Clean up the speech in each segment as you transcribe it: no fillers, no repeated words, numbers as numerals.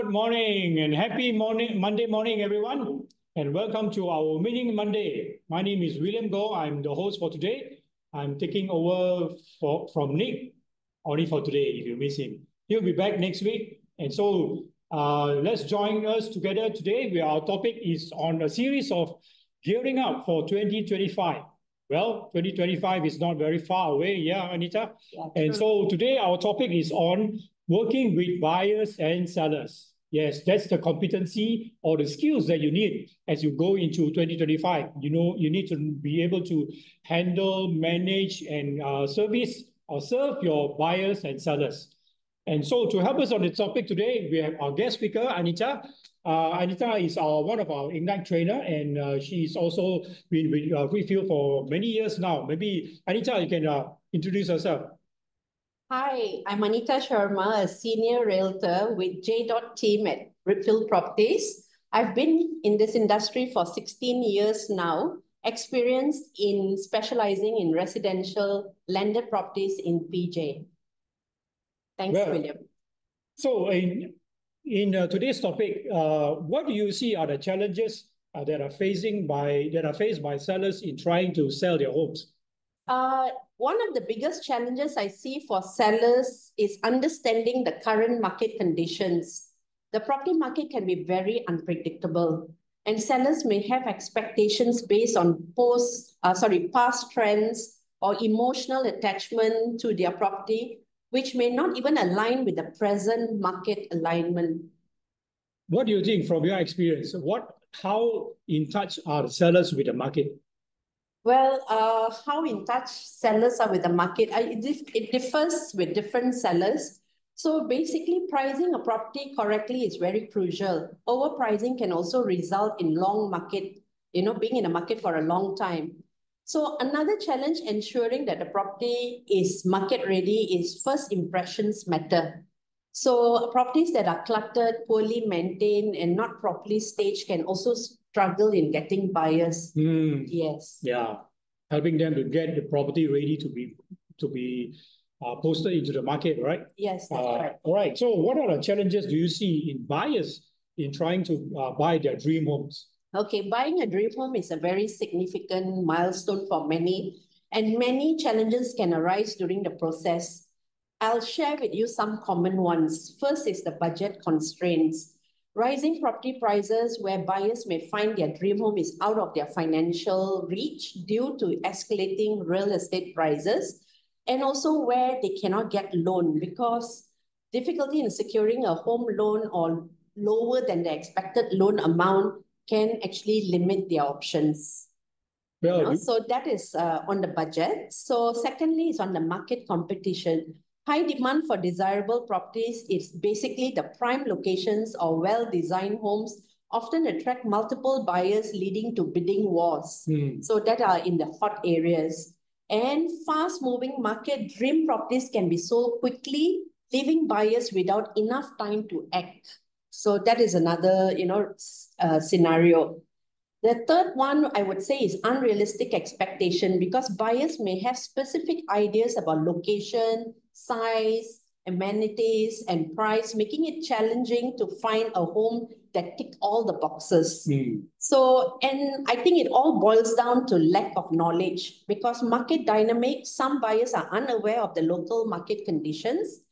Good morning and happy Monday morning, everyone. And welcome to our Meeting Monday. My name is William Goh. I'm the host for today. I'm taking over from Nick, only for today if you miss him. He'll be back next week. And so let's join us together today. Our topic is on a series of gearing up for 2025. Well, 2025 is not very far away, yeah, Anita? Yeah, and so today our topic is on working with buyers and sellers. Yes, that's the competency or the skills that you need as you go into 2025. You know, you need to be able to handle, manage, and service or serve your buyers and sellers. And so to help us on the topic today, we have our guest speaker, Anita. Anita is one of our Ignite trainer, and she's also been with Reapfield for many years now. Maybe, Anita, you can introduce yourself. Hi, I'm Anita Sharma, a senior realtor with J. Team at Reapfield Properties. I've been in this industry for 16 years now, experienced in specializing in residential landed properties in PJ. Thanks, William. So in today's topic, what do you see are the challenges that are faced by sellers in trying to sell their homes? One of the biggest challenges I see for sellers is understanding the current market conditions. The property market can be very unpredictable, and sellers may have expectations based on past trends or emotional attachment to their property, which may not even align with the present market alignment. What do you think from your experience? How in touch are the sellers with the market? Well, how in touch sellers are with the market, it differs with different sellers. So basically, pricing a property correctly is very crucial. Overpricing can also result in long market, being in a market for a long time. So another challenge ensuring that the property is market ready is first impressions matter. So properties that are cluttered, poorly maintained, and not properly staged can also struggle in getting buyers. Yes. Yeah, helping them to get the property ready to be posted into the market, right? Yes, that's right. All right. So what are the challenges do you see in buyers in trying to buy their dream homes? Okay, buying a dream home is a very significant milestone for many, and many challenges can arise during the process. I'll share with you some common ones. First is the budget constraints. Rising property prices where buyers may find their dream home is out of their financial reach due to escalating real estate prices, and also where they cannot get loan because difficulty in securing a home loan or lower than the expected loan amount can actually limit their options. So that is on the budget. So secondly is on the market competition. High demand for desirable properties is basically the prime locations or well-designed homes often attract multiple buyers leading to bidding wars. So that are in the hot areas. And fast-moving market dream properties can be sold quickly, leaving buyers without enough time to act. So that is another, scenario. The third one I would say is unrealistic expectation because buyers may have specific ideas about location, size, amenities, and price, making it challenging to find a home that tick all the boxes. So, and I think it all boils down to lack of knowledge because market dynamics, some buyers are unaware of the local market conditions,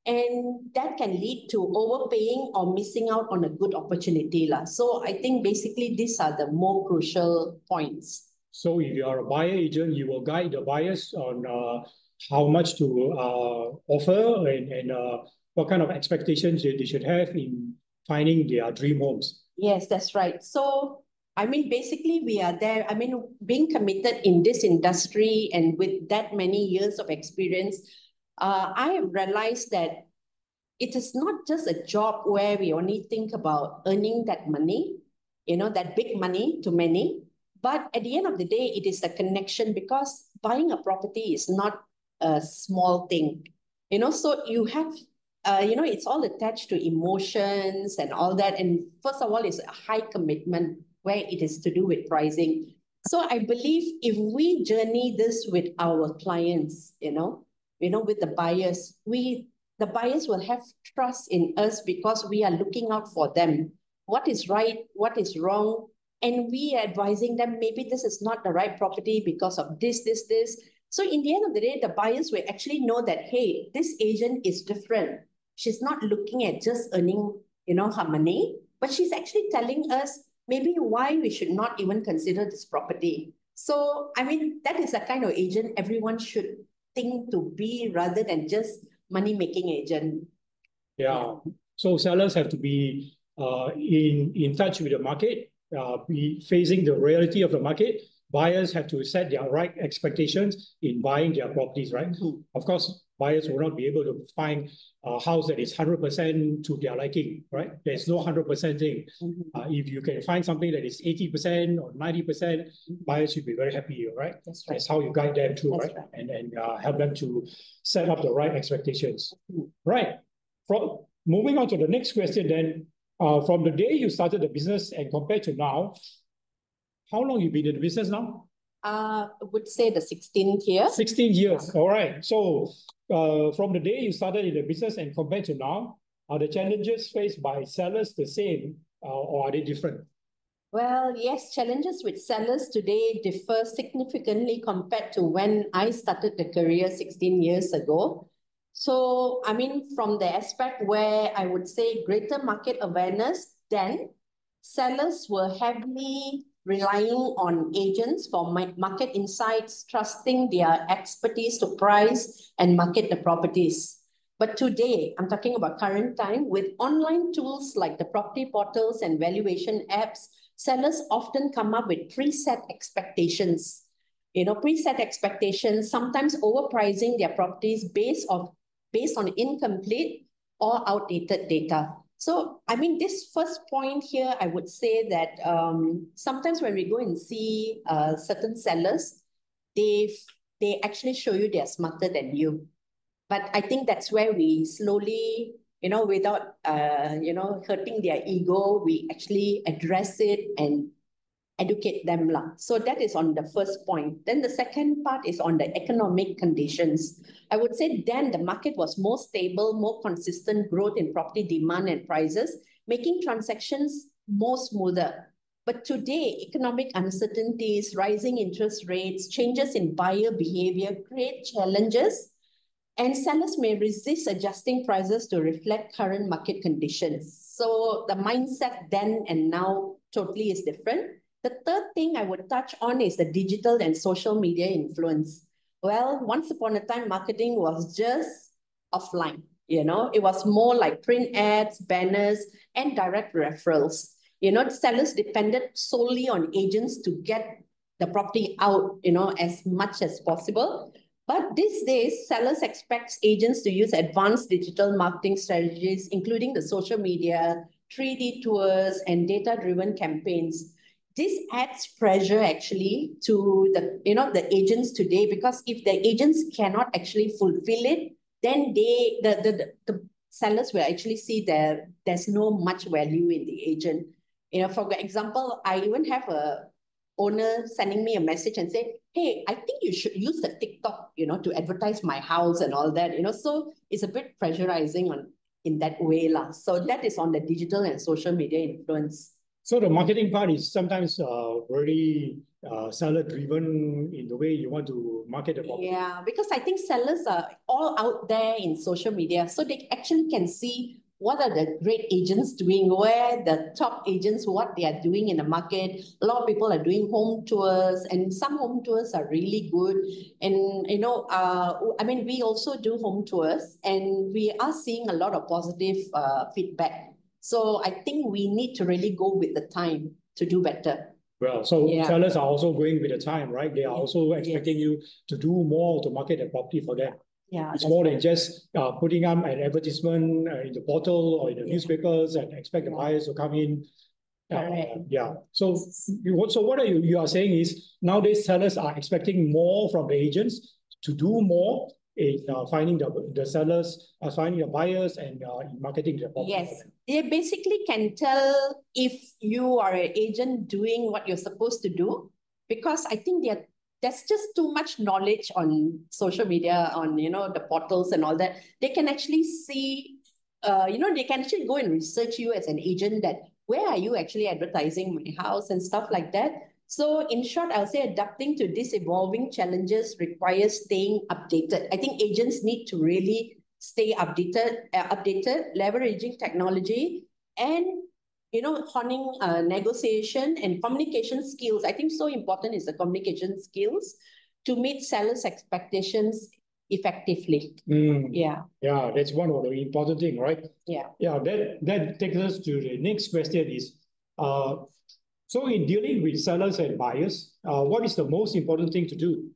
and that can lead to overpaying or missing out on a good opportunity. So I think basically these are the more crucial points. So if you are a buyer agent, you will guide the buyers on how much to offer and what kind of expectations they should have in finding their dream homes. Yes, that's right. So, I mean, basically we are there. I mean, being committed in this industry and with that many years of experience, I have realized that it is not just a job where we only think about earning that money, that big money to many. But at the end of the day, it is the connection because buying a property is not a small thing. So you have, it's all attached to emotions and all that. And first of all, it's a high commitment where it is to do with pricing. So I believe if we journey this with our clients, with the buyers, we the buyers will have trust in us because we are looking out for them. What is right, what is wrong, and we are advising them, maybe this is not the right property because of this. So in the end of the day, the buyers will actually know that, hey, this agent is different. She's not looking at just earning, her money, but she's actually telling us maybe why we should not even consider this property. So, I mean, that is the kind of agent everyone should think to be rather than just money-making agent. Yeah. So sellers have to be in touch with the market, be facing the reality of the market. Buyers have to set their right expectations in buying their properties, right? Of course, buyers will not be able to find a house that is 100% to their liking, right? There's no 100% thing. If you can find something that is 80% or 90%, buyers should be very happy, right? That's right. That's how you guide them through, That's right? And help them to set up the right expectations. Right. Moving on to the next question then, from the day you started the business and compared to now, how long you been in the business now? I would say the 16th year. 16 years, all right. So from the day you started in the business and compared to now, are the challenges faced by sellers the same or are they different? Well, yes, challenges with sellers today differ significantly compared to when I started the career 16 years ago. So, I mean, from the aspect where I would say greater market awareness, then sellers were heavily relying on agents for market insights, trusting their expertise to price and market the properties. But today, I'm talking about current time, with online tools like the property portals and valuation apps, sellers often come up with preset expectations. Preset expectations, sometimes overpricing their properties based on incomplete or outdated data. So, I mean, this first point here, I would say that sometimes when we go and see certain sellers, they actually show you they're smarter than you. But I think that's where we slowly, without, hurting their ego, we actually address it and educate them. So that is on the first point. Then the second part is on the economic conditions. I would say then the market was more stable, more consistent growth in property demand and prices, making transactions more smoother. But today, economic uncertainties, rising interest rates, changes in buyer behavior create challenges, and sellers may resist adjusting prices to reflect current market conditions. So the mindset then and now totally is different. The third thing I would touch on is the digital and social media influence. Well, once upon a time, marketing was just offline. It was more like print ads, banners, and direct referrals. Sellers depended solely on agents to get the property out, as much as possible. But these days, sellers expect agents to use advanced digital marketing strategies, including the social media, 3D tours, and data-driven campaigns. This adds pressure actually to the agents today, because if the agents cannot actually fulfill it, then the sellers will actually see that there's no much value in the agent. For example, I even have a owner sending me a message and say, hey, I think you should use the TikTok, to advertise my house and all that, so it's a bit pressurizing in that way. So that is on the digital and social media influence. So the marketing part is sometimes very seller-driven in the way you want to market the property. Yeah, because I think sellers are all out there in social media, so they actually can see what are the great agents doing, where the top agents, what they are doing in the market. A lot of people are doing home tours, and some home tours are really good. And, I mean, we also do home tours, and we are seeing a lot of positive feedback. So I think we need to really go with the time to do better. Well, so sellers are also going with the time, right? They are also expecting you to do more to market the property for them. Yeah, it's more than just putting up an advertisement in the portal or in the newspapers and expect the buyers to come in. So what you are saying is nowadays sellers are expecting more from the agents to do more in finding the sellers, finding the buyers, and in marketing the property. Yes, they basically can tell if you are an agent doing what you're supposed to do, because I think there's just too much knowledge on social media, on, the portals and all that. They can actually see, they can actually go and research you as an agent that where are you actually advertising my house and stuff like that. So in short, I'll say adapting to these evolving challenges requires staying updated. I think agents need to really stay updated, leveraging technology and, honing negotiation and communication skills. I think so important is the communication skills to meet sellers' expectations effectively. Yeah. Yeah, that's one of the important thing, right? Yeah. Yeah, that takes us to the next question is, so in dealing with sellers and buyers, what is the most important thing to do?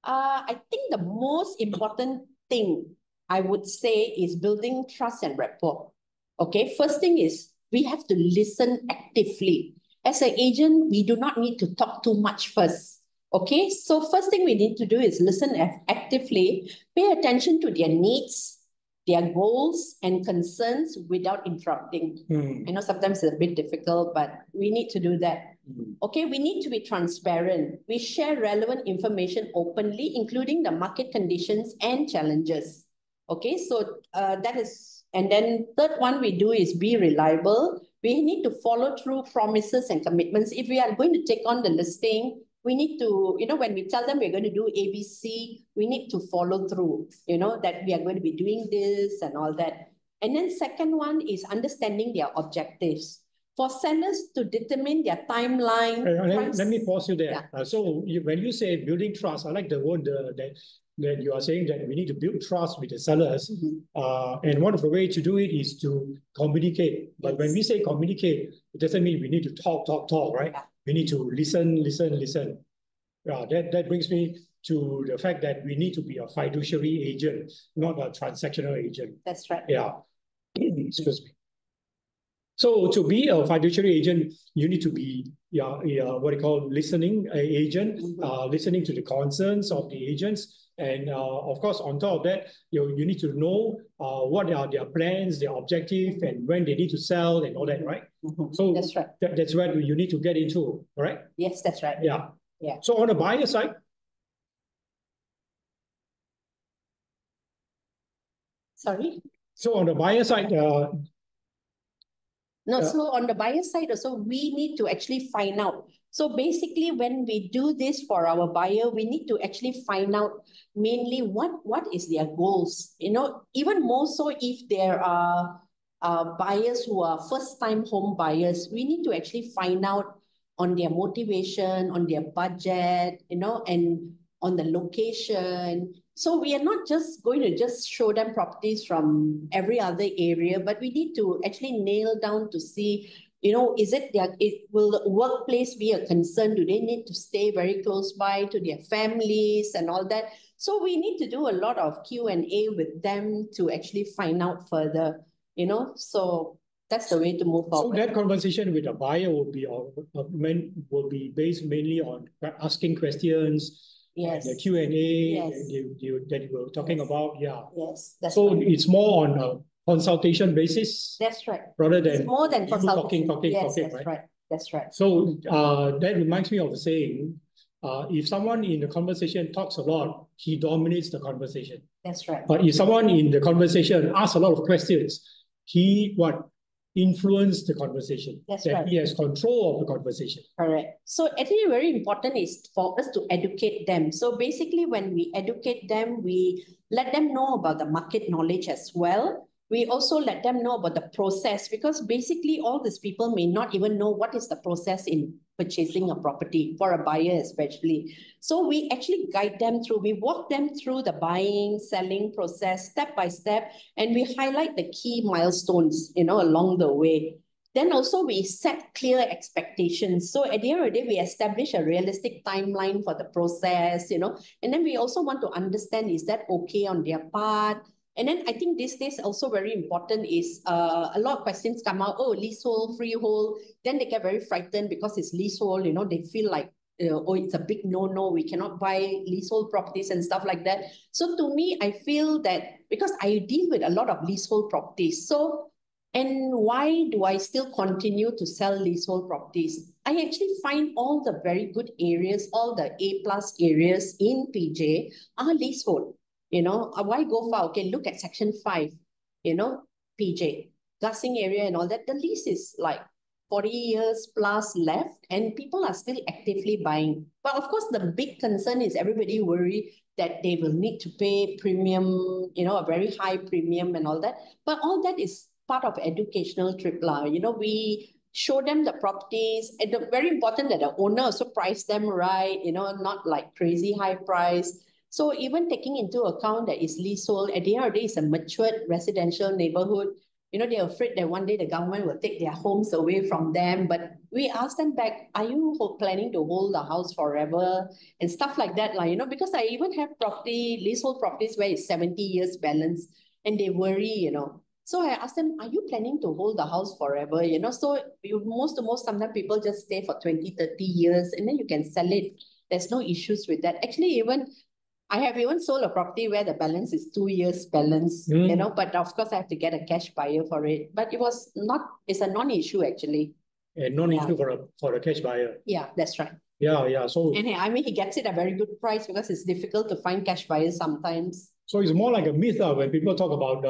I think the most important thing I would say is building trust and rapport. Okay, first thing is we have to listen actively. As an agent, we do not need to talk too much first. Okay, so first thing we need to do is listen actively, pay attention to their needs, their goals and concerns without interrupting. I know sometimes it's a bit difficult, but we need to do that. Okay, we need to be transparent. We share relevant information openly, including the market conditions and challenges. Okay, so that is, and then third one we do is be reliable. We need to follow through promises and commitments. If we are going to take on the listing, we need to, when we tell them we're going to do ABC, we need to follow through, that we are going to be doing this and all that. And then second one is understanding their objectives. For sellers to determine their timeline. Let me pause you there. Yeah. So when you say building trust, I like the word that you are saying that we need to build trust with the sellers. And one of the ways to do it is to communicate. But when we say communicate, it doesn't mean we need to talk, right? Yeah. We need to listen. That brings me to the fact that we need to be a fiduciary agent, not a transactional agent. That's right. Yeah. Excuse me. So to be a fiduciary agent, you need to be what you call listening agent, listening to the concerns of the agents. And of course, on top of that, you need to know what are their plans, their objective, and when they need to sell and all that, right? So that's right. That's where you need to get into, right? Yes, that's right. Yeah. Yeah. So on the buyer side, sorry? So on the buyer side, so on the buyer side also, we need to actually find out. So basically, when we do this for our buyer, we need to actually find out mainly what is their goals. Even more so if there are buyers who are first-time home buyers, we need to actually find out on their motivation, on their budget, and on the location. So we are not just going to just show them properties from every other area, but we need to actually nail down to see, will the workplace be a concern? Do they need to stay very close by to their families and all that? So we need to do a lot of Q&A with them to actually find out further, so that's the way to move forward. So that conversation with a buyer will be based mainly on asking questions. Yes. The Q&A yes. that you were talking about, yeah. Yes, that's so right. It's more on a consultation basis. That's right. Rather than it's more than consultation. Talking, yes, that's right? Right. That's right. So that reminds me of the saying, if someone in the conversation talks a lot, he dominates the conversation. That's right. But if someone in the conversation asks a lot of questions, he influence the conversation. That's right. He has control of the conversation. Correct. So actually very important is for us to educate them. So basically when we educate them, we let them know about the market knowledge as well. We also let them know about the process, because basically all these people may not even know what is the process in purchasing a property, for a buyer especially. So we actually guide them through, we walk them through the buying, selling process step by step, and we highlight the key milestones, along the way. Then also we set clear expectations. So at the end of the day, we establish a realistic timeline for the process, and then we also want to understand, is that okay on their part? And then I think these days also very important is a lot of questions come out, leasehold, freehold. Then they get very frightened because it's leasehold, they feel like, it's a big no-no, we cannot buy leasehold properties and stuff like that. So to me, I feel that because I deal with a lot of leasehold properties, and why do I still continue to sell leasehold properties? I actually find all the very good areas, all the A+ areas in PJ are leasehold. Why go far? Okay, look at Section 5, PJ, Gassing area and all that. The lease is like 40 years plus left, and people are still actively buying. But of course, the big concern is everybody worry that they will need to pay premium, a very high premium and all that. But all that is part of educational trip lah. We show them the properties, and very important that the owner also price them right, not like crazy high price. So even taking into account that it's leasehold, at the end of the day, it's a matured residential neighborhood. They're afraid that one day the government will take their homes away from them. But we ask them back, are you planning to hold the house forever? And stuff like that, because I even have leasehold properties where it's 70 years balance, and they worry. So I asked them, are you planning to hold the house forever? So most sometimes people just stay for 20, 30 years, and then you can sell it. There's no issues with that. Actually, I have even sold a property where the balance is 2 years balance, but of course I have to get a cash buyer for it. But it's a non-issue actually. A non-issue for a cash buyer. Yeah, that's right. Yeah. So and he gets it at a very good price because it's difficult to find cash buyers sometimes. So it's more like a myth when people talk about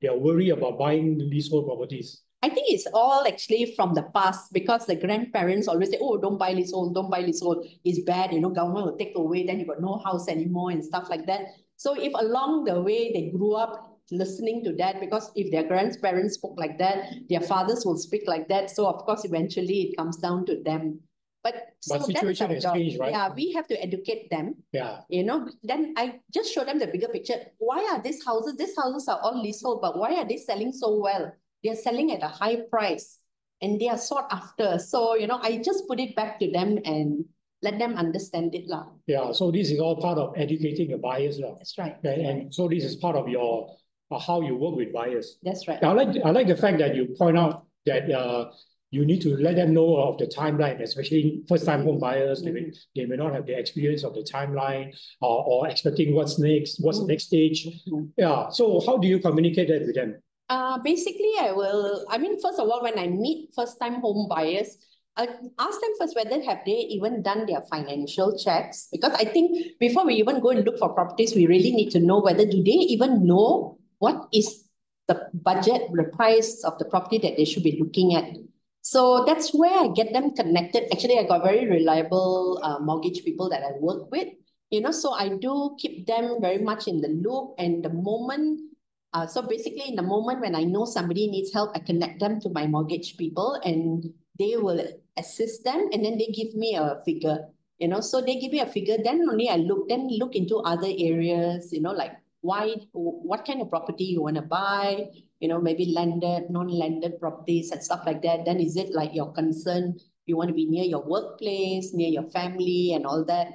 their worry about buying leasehold properties. I think it's all actually from the past, because the grandparents always say, oh, don't buy leasehold, it's bad, government will take away, then you got no house anymore and stuff like that. So if along the way they grew up listening to that, because if their grandparents spoke like that, their fathers will speak like that. So of course, eventually it comes down to them. But situation has changed, right? Yeah, we have to educate them. Yeah. Then I just show them the bigger picture. Why are these houses are all leasehold, but why are they selling so well? They're selling at a high price and they are sought after. So, I just put it back to them and let them understand it lah. Yeah, so this is all part of educating the buyers lah. That's right. And so this is part of your how you work with buyers. That's right. I like the fact that you point out that you need to let them know of the timeline, especially first-time home buyers. They may not have the experience of the timeline or expecting what's next the next stage. Yeah. So how do you communicate that with them? Basically, first of all, when I meet first-time home buyers, I ask them first whether have they even done their financial checks. Because I think before we even go and look for properties, we really need to know whether do they even know what is the budget, the price of the property that they should be looking at. So that's where I get them connected. Actually, I got very reliable mortgage people that I work with, so I do keep them very much in the loop. And the moment, so basically in the moment when I know somebody needs help, I connect them to my mortgage people and they will assist them, and then they give me a figure, so they give me a figure, then only I look into other areas, like what kind of property you want to buy, maybe landed, non-landed properties and stuff like that. Then is it like your concern, you want to be near your workplace, near your family and all that.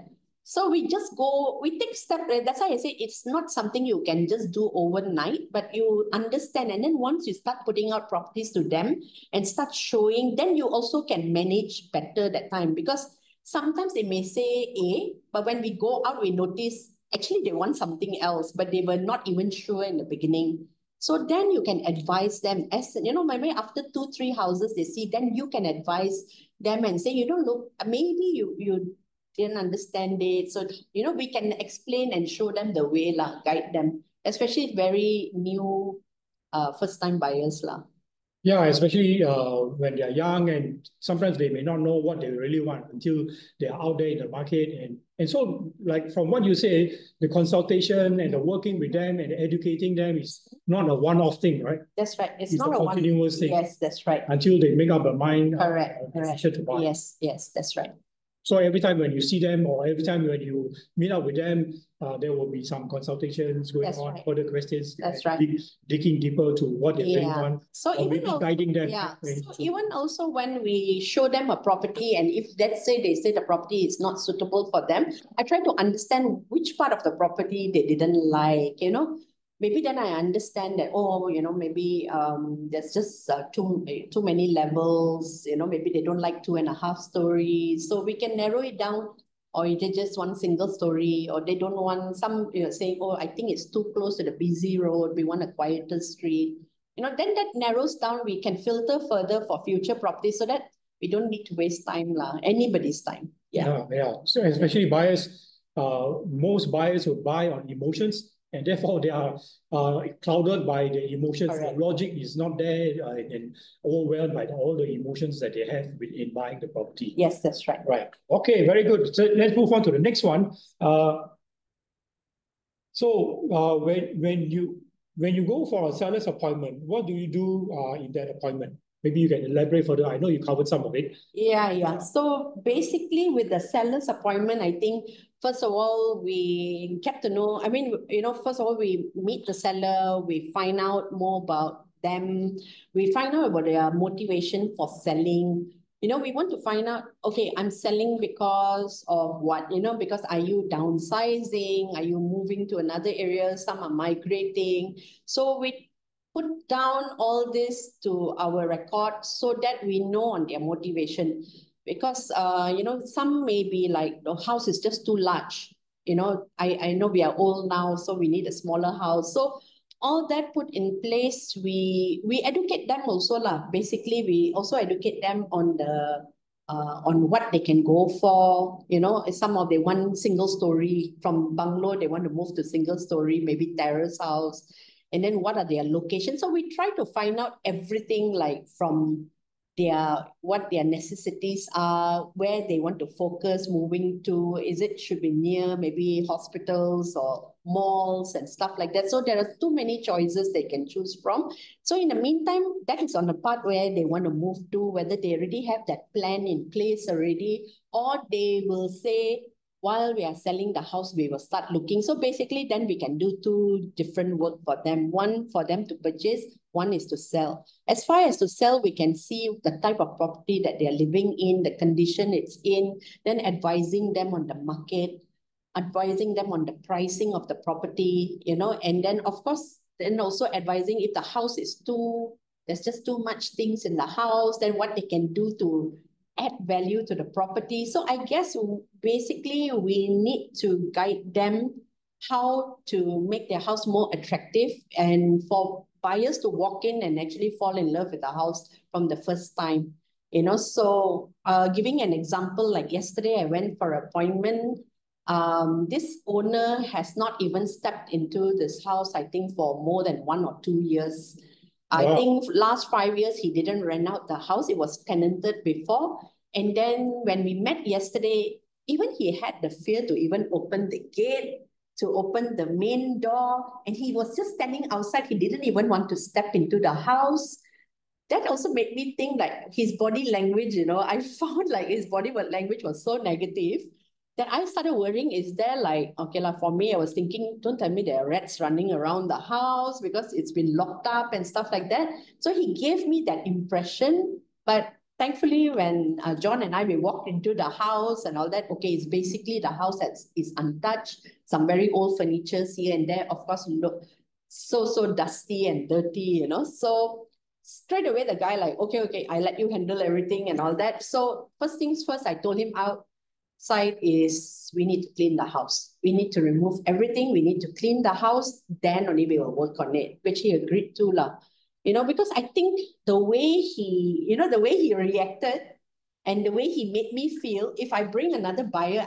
So we take steps. That's why I say it's not something you can just do overnight, but you understand. And then once you start putting out properties to them and start showing, then you also can manage better that time. Because sometimes they may say A, but when we go out, we notice actually they want something else, but they were not even sure in the beginning. So then you can advise them. As maybe after 2-3 houses they see, then you can advise them and say, look, maybe you didn't understand it. So, we can explain and show them the way lah, guide them, especially very new first-time buyers lah. Yeah, especially when they're young, and sometimes they may not know what they really want until they're out there in the market. And so, like from what you say, the consultation and the working with them and educating them is not a one-off thing, right? That's right. It's not a continuous thing. Yes, that's right. Until they make up their mind. Correct. To buy. Yes, that's right. So every time when you see them or every time when you meet up with them, there will be some consultations going on, further questions. That's right. Digging deeper to what they really want. So even guiding them. Yeah. So even also when we show them a property, and if let's say they say the property is not suitable for them, I try to understand which part of the property they didn't like, Maybe then I understand that, maybe there's just too many levels, maybe they don't like 2.5 stories. So we can narrow it down, or they just want single story, or they don't want some, saying, I think it's too close to the busy road, we want a quieter street. Then that narrows down, we can filter further for future properties so that we don't need to waste time, anybody's time. Yeah. So especially buyers, most buyers will buy on emotions, and therefore they are clouded by the emotions. Correct. The logic is not there, and overwhelmed by all the emotions that they have in buying the property. Yes, that's right. Right. Okay, very good. So let's move on to the next one. When you go for a seller's appointment, what do you do in that appointment? Maybe you can elaborate further. I know you covered some of it. Yeah. So basically with the seller's appointment, I think, first of all, we get to know, first of all, we meet the seller, we find out more about them, we find out about their motivation for selling. We want to find out, okay, I'm selling because of what, because are you downsizing? Are you moving to another area? Some are migrating. So we put down all this to our record so that we know on their motivation. Because, some may be like, the house is just too large. I know we are old now, so we need a smaller house. So all that put in place, we educate them also lah. Basically, we also educate them on what they can go for. Some of they want single story from bungalow, they want to move to single story, maybe terrace house. And then what are their locations? So we try to find out everything like from what their necessities are, where they want to focus, moving to, should be near maybe hospitals or malls and stuff like that. So there are too many choices they can choose from. So in the meantime, that is on the part where they want to move to, whether they already have that plan in place already, or they will say, while we are selling the house, we will start looking. So basically, then we can do two different work for them. One for them to purchase, one is to sell. As far as to sell, we can see the type of property that they are living in, the condition it's in, then advising them on the market, advising them on the pricing of the property, and then of course, then also advising if the house is there's just too much things in the house, then what they can do to add value to the property. So I guess basically we need to guide them how to make their house more attractive and for buyers to walk in and actually fall in love with the house from the first time. So giving an example, like yesterday I went for an appointment. This owner has not even stepped into this house, I think, for more than 1 or 2 years. I think last 5 years, he didn't rent out the house. It was tenanted before. And then when we met yesterday, even he had the fear to even open the gate, to open the main door. And he was just standing outside. He didn't even want to step into the house. That also made me think like his body language, I found like his body language was so negative that I started worrying, is there like, okay, for me, I was thinking, don't tell me there are rats running around the house because it's been locked up and stuff like that. So he gave me that impression. But thankfully, when John and I, we walked into the house and all that, okay, it's basically the house that is untouched, some very old furnitures here and there, of course, look so dusty and dirty, So straight away, the guy like, okay, I let you handle everything and all that. So first things first, I told him outside is we need to clean the house. We need to remove everything. We need to clean the house. Then only we will work on it, which he agreed to lah. Because I think the way he reacted and the way he made me feel, if I bring another buyer,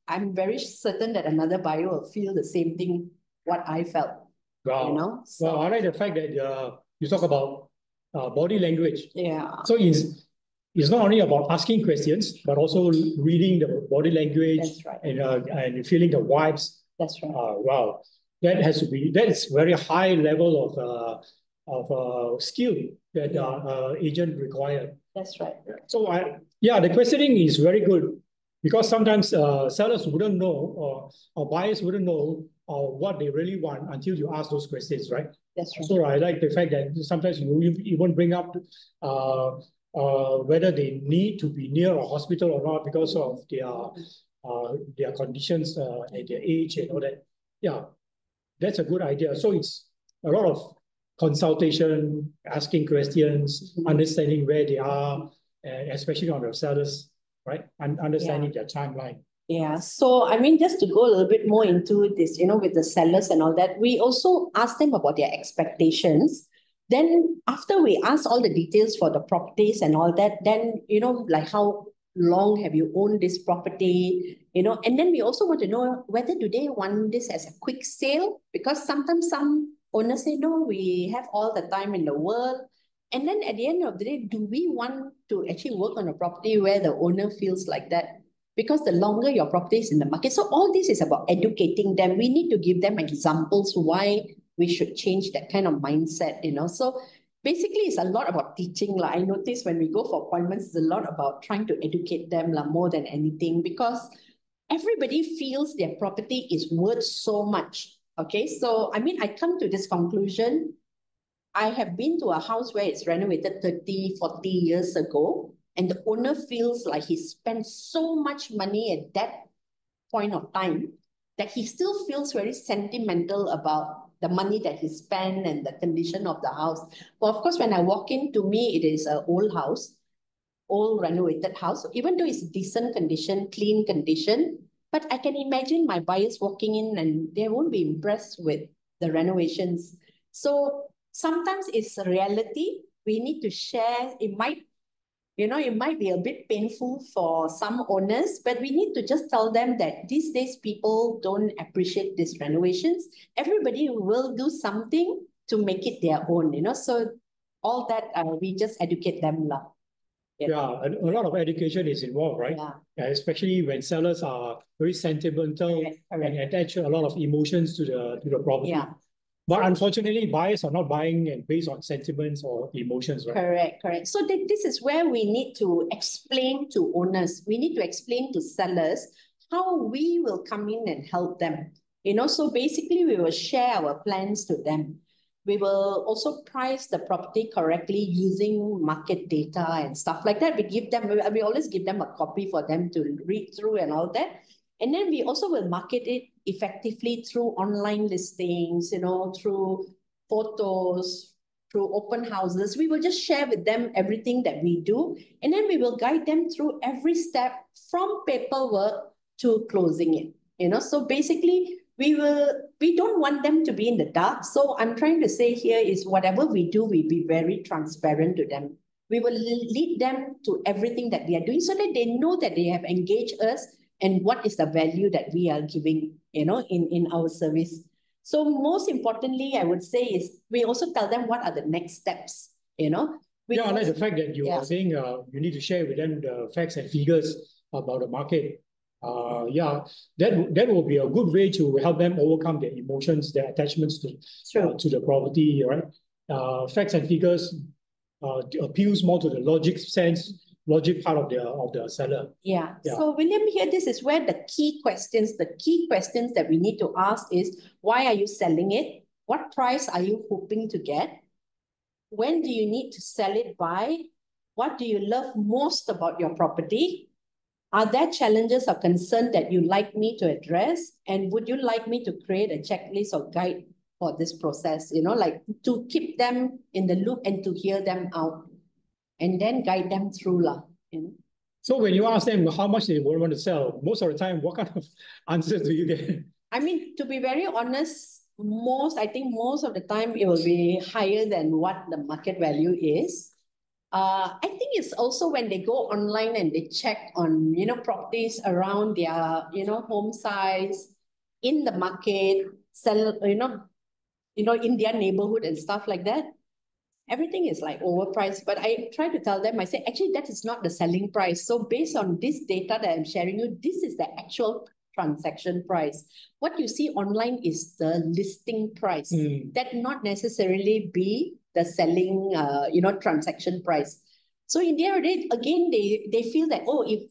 I'm very certain that another buyer will feel the same thing what I felt. Wow. So, well, I like the fact that you talk about body language. Yeah. So it's not only about asking questions, but also reading the body language. That's right. And feeling the vibes. That's right. Wow. That is very high level of skill that agent require. That's right. So the questioning is very good because sometimes sellers wouldn't know or buyers wouldn't know what they really want until you ask those questions, right? That's right. So I like the fact that sometimes you even bring up whether they need to be near a hospital or not because of their conditions and their age and all that. Yeah, that's a good idea. So it's a lot of consultation, asking questions, understanding where they are, and especially on the sellers, right? And understanding their timeline. Yeah. So, just to go a little bit more into this, with the sellers and all that, we also ask them about their expectations. Then after we ask all the details for the properties and all that, then, like how long have you owned this property, and then we also want to know whether do they want this as a quick sale, because sometimes some owners say, no, we have all the time in the world. And then at the end of the day, do we want to actually work on a property where the owner feels like that? Because the longer your property is in the market. So all this is about educating them. We need to give them examples why we should change that kind of mindset, So basically, it's a lot about teaching. I notice when we go for appointments, it's a lot about trying to educate them more than anything, because everybody feels their property is worth so much. Okay, so I come to this conclusion. I have been to a house where it's renovated 30, 40 years ago, and the owner feels like he spent so much money at that point of time that he still feels very sentimental about the money that he spent and the condition of the house. But of course, when I walk in, to me, it is an old house, old renovated house, even though it's decent condition, clean condition. But I can imagine my buyers walking in and they won't be impressed with the renovations. So sometimes it's a reality. We need to share. It might be a bit painful for some owners, but we need to just tell them that these days people don't appreciate these renovations. Everybody will do something to make it their own, So all that, we just educate them. Yeah, a lot of education is involved, right? Yeah. Especially when sellers are very sentimental Correct. and attach a lot of emotions to the property. Yeah. But unfortunately, buyers are not buying and based on sentiments or emotions, right? Correct. So this is where we need to explain to owners. We need to explain to sellers how we will come in and help them. So basically we will share our plans to them. We will also price the property correctly using market data and stuff like that. We always give them a copy for them to read through and all that. And then we also will market it effectively through online listings, through photos, through open houses. We will just share with them everything that we do. And then we will guide them through every step from paperwork to closing it. So basically, we don't want them to be in the dark. So I'm trying to say here is whatever we do, we be very transparent to them. We will lead them to everything that we are doing so that they know that they have engaged us and what is the value that we are giving, in our service. So most importantly, I would say is we also tell them what are the next steps, I like the fact that you are saying you need to share with them the facts and figures about the market. That will be a good way to help them overcome their emotions, their attachments to the property, right? Facts and figures appeals more to the logic part of the seller. Yeah. So William, here this is where the key questions that we need to ask is, why are you selling it? What price are you hoping to get? When do you need to sell it by? What do you love most about your property? Are there challenges or concerns that you'd like me to address? And would you like me to create a checklist or guide for this process? Like to keep them in the loop and to hear them out and then guide them through. So when you ask them how much they want to sell, most of the time, what kind of answers do you get? To be very honest, I think most of the time it will be higher than what the market value is. I think it's also when they go online and they check on, properties around their, home size in the market, sell, in their neighborhood and stuff like that. Everything is like overpriced, but I try to tell them, I say, actually, that is not the selling price. So based on this data that I'm sharing you, this is the actual transaction price. What you see online is the listing price. That not necessarily be the selling, transaction price. So in the end of the day, again, they feel that, if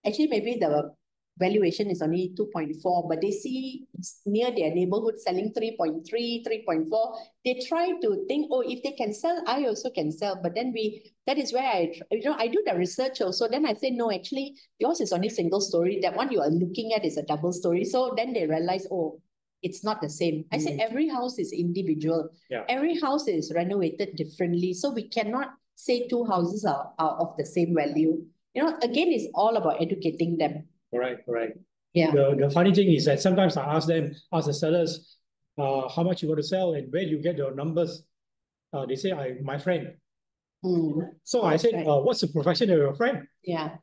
actually maybe the valuation is only 2.4, but they see near their neighborhood selling 3.3, 3.4. They try to think, if they can sell, I also can sell. But then that is where I do the research also. Then I say, no, actually, yours is only single story. That one you are looking at is a double story. So then they realize, it's not the same. I say every house is individual. Yeah. Every house is renovated differently. So we cannot say two houses are of the same value. Again, it's all about educating them. Correct. Yeah. The funny thing is that sometimes I ask the sellers, how much you want to sell and where do you get your numbers? They say, my friend. So I That's said, right. what's the profession of your friend? Yeah.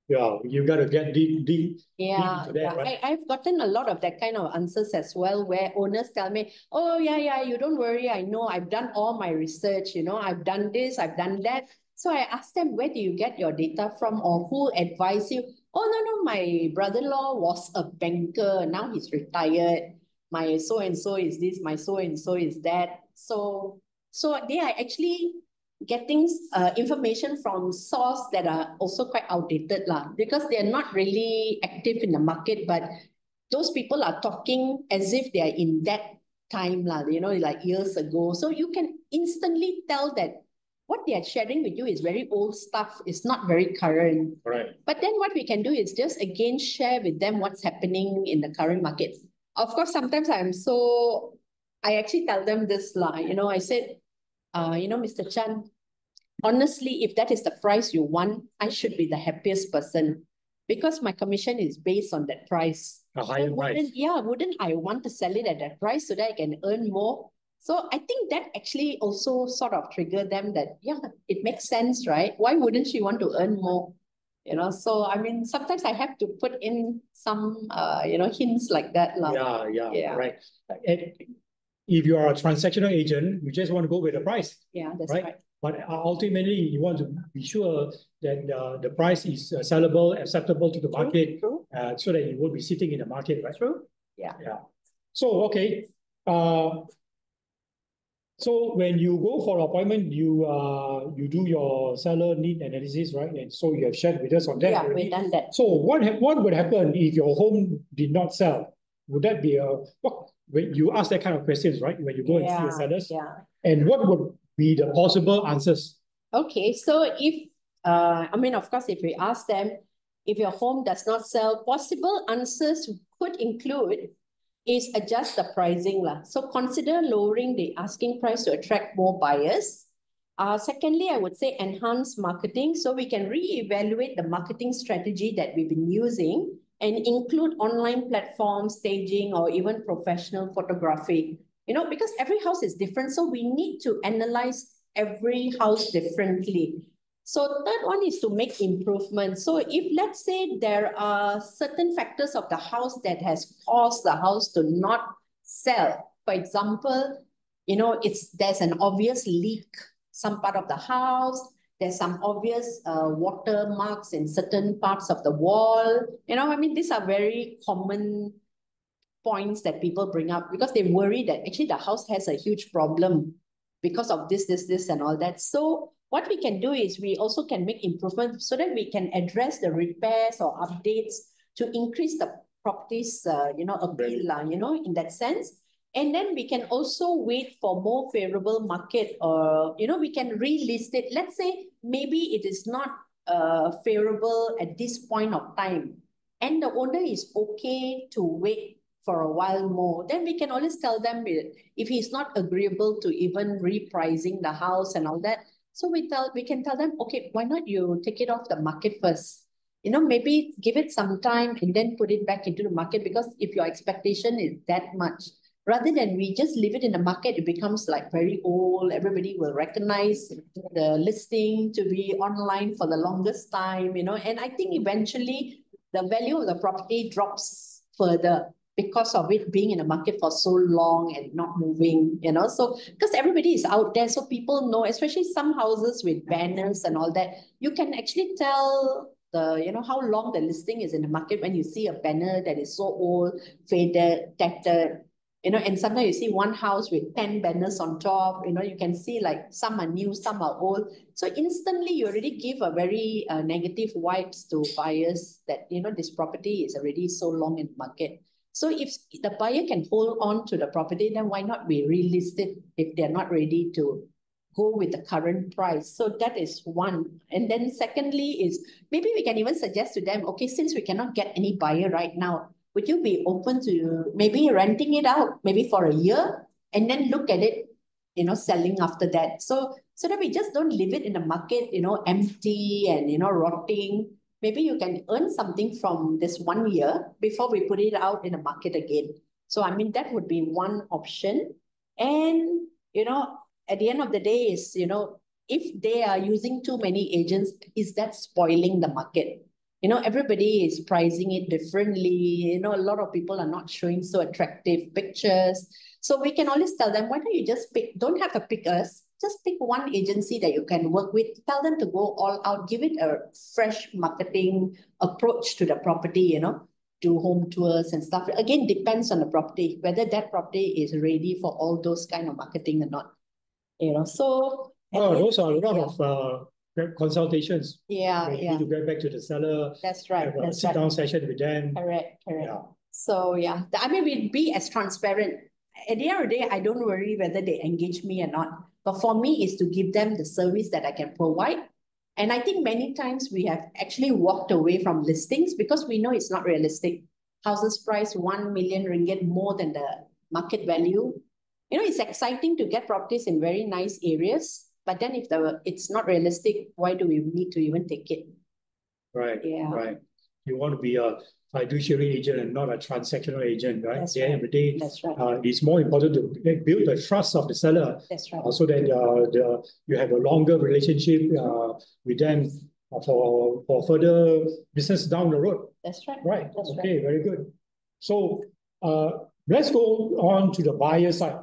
Yeah, you got to get deep Yeah, into that, right? I've gotten a lot of that kind of answers as well, where owners tell me, oh, yeah, you don't worry. I know I've done all my research, I've done this, I've done that. So I asked them, where do you get your data from, or who advised you? Oh, no, my brother-in-law was a banker. Now he's retired. My so-and-so is this, my so-and-so is that. So they are actually getting information from source that are also quite outdated lah, because they are not really active in the market, but those people are talking as if they are in that time lah, like years ago. So you can instantly tell that what they are sharing with you is very old stuff. It's not very current. Right. But then what we can do is just again share with them what's happening in the current market. Of course, sometimes I actually tell them this lah. I said, Mr. Chan, honestly, if that is the price you want, I should be the happiest person, because my commission is based on that price. A higher price. Wouldn't I want to sell it at that price so that I can earn more? So I think that actually also sort of triggered them that, yeah, it makes sense, right? Why wouldn't she want to earn more? So I mean, sometimes I have to put in some, hints like that. Yeah, right. And if you are a transactional agent, you just want to go with the price. Yeah, that's right. But ultimately, you want to be sure that the price is sellable, acceptable to the market, True. So that you won't be sitting in the market, right? True. Yeah. So, okay. So when you go for an appointment, you do your seller need analysis, right? And so you have shared with us on that. Yeah, we've done that. So what would happen if your home did not sell? Would that be when you ask that kind of questions, right? When you go and see the sellers? Yeah. And what would be the possible answers? Okay, so if, of course, if we ask them, if your home does not sell, possible answers could include is adjust the pricing lah. So consider lowering the asking price to attract more buyers. Secondly, I would say enhance marketing. So we can reevaluate the marketing strategy that we've been using and include online platforms, staging, or even professional photography. Because every house is different, so we need to analyze every house differently. So third one is to make improvements. So if let's say there are certain factors of the house that has caused the house to not sell. For example, there's an obvious leak, some part of the house. There's some obvious water marks in certain parts of the wall. These are very common points that people bring up because they worry that actually the house has a huge problem because of this, and all that. So what we can do is we also can make improvements so that we can address the repairs or updates to increase the property's, appeal, in that sense. And then we can also wait for more favorable market, or, we can relist it. Let's say maybe it is not favorable at this point of time, and the owner is okay to wait for a while more, then we can always tell them if he's not agreeable to even repricing the house and all that. So we can tell them, okay, why not you take it off the market first? Maybe give it some time and then put it back into the market, because if your expectation is that much, rather than we just leave it in the market, it becomes like very old. Everybody will recognize the listing to be online for the longest time, and I think eventually the value of the property drops further because of it being in the market for so long and not moving, so because everybody is out there, so people know, especially some houses with banners and all that, you can actually tell how long the listing is in the market when you see a banner that is so old, faded, tattered, and sometimes you see one house with 10 banners on top, you can see like some are new, some are old. So instantly you already give a very negative vibes to buyers that, this property is already so long in the market. So if the buyer can hold on to the property, then why not we relist it if they're not ready to go with the current price? So that is one. And then secondly is maybe we can even suggest to them, okay, since we cannot get any buyer right now, would you be open to maybe renting it out maybe for a year and then look at it, selling after that? So that we just don't leave it in the market, empty and, rotting. Maybe you can earn something from this 1 year before we put it out in the market again. So, that would be one option. And, at the end of the day is, if they are using too many agents, is that spoiling the market? Everybody is pricing it differently. A lot of people are not showing so attractive pictures. So we can always tell them, why don't you just don't have to pick us, just pick one agency that you can work with, tell them to go all out, give it a fresh marketing approach to the property, do home tours and stuff. Again, depends on the property, whether that property is ready for all those kind of marketing or not. So those are a lot of consultations. Yeah. You need to get back to the seller. That's right. Have a sit-down session with them. Correct. Yeah. So yeah, we'd be as transparent. At the end of the day, I don't worry whether they engage me or not. But for me, is to give them the service that I can provide. And I think many times we have actually walked away from listings because we know it's not realistic. Houses price 1 million ringgit more than the market value. It's exciting to get properties in very nice areas, but then if it's not realistic, why do we need to even take it? Right. Yeah. Right. You want to be a fiduciary agent and not a transactional agent, right? That's At the end of the day, That's right. It's more important to build the trust of the seller. That's right. So that you have a longer relationship with them for further business down the road. That's right. Right. That's okay, very good. So let's go on to the buyer side.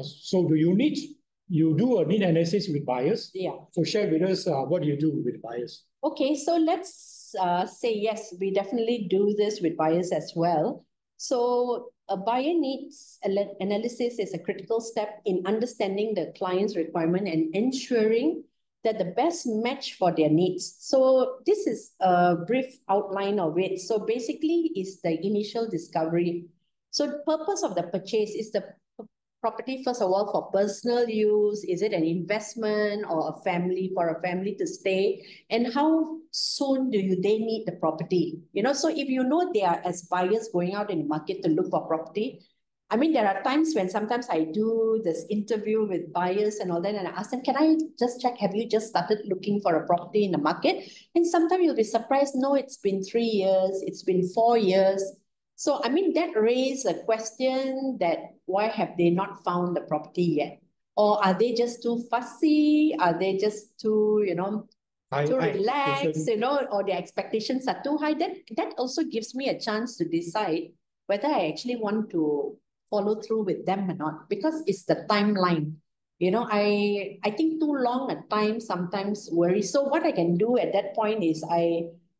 So you do a need analysis with buyers? Yeah. So share with us what do you do with buyers? Okay, so let's say yes, we definitely do this with buyers as well. So a buyer needs analysis is a critical step in understanding the client's requirement and ensuring that the best match for their needs. So this is a brief outline of it. So basically is the initial discovery. So the purpose of the purchase is the property, first of all, for personal use? Is it an investment or for a family to stay? And how soon they need the property? So if they are as buyers going out in the market to look for property, there are times when sometimes I do this interview with buyers and all that, and I ask them, can I just check, have you just started looking for a property in the market? And sometimes you'll be surprised, no, it's been 3 years, it's been 4 years. So, that raised a question that why have they not found the property yet? Or are they just too fussy? Are they just too, too relaxed, or their expectations are too high? That also gives me a chance to decide whether I actually want to follow through with them or not, because it's the timeline. I think too long a time sometimes worries. So what I can do at that point is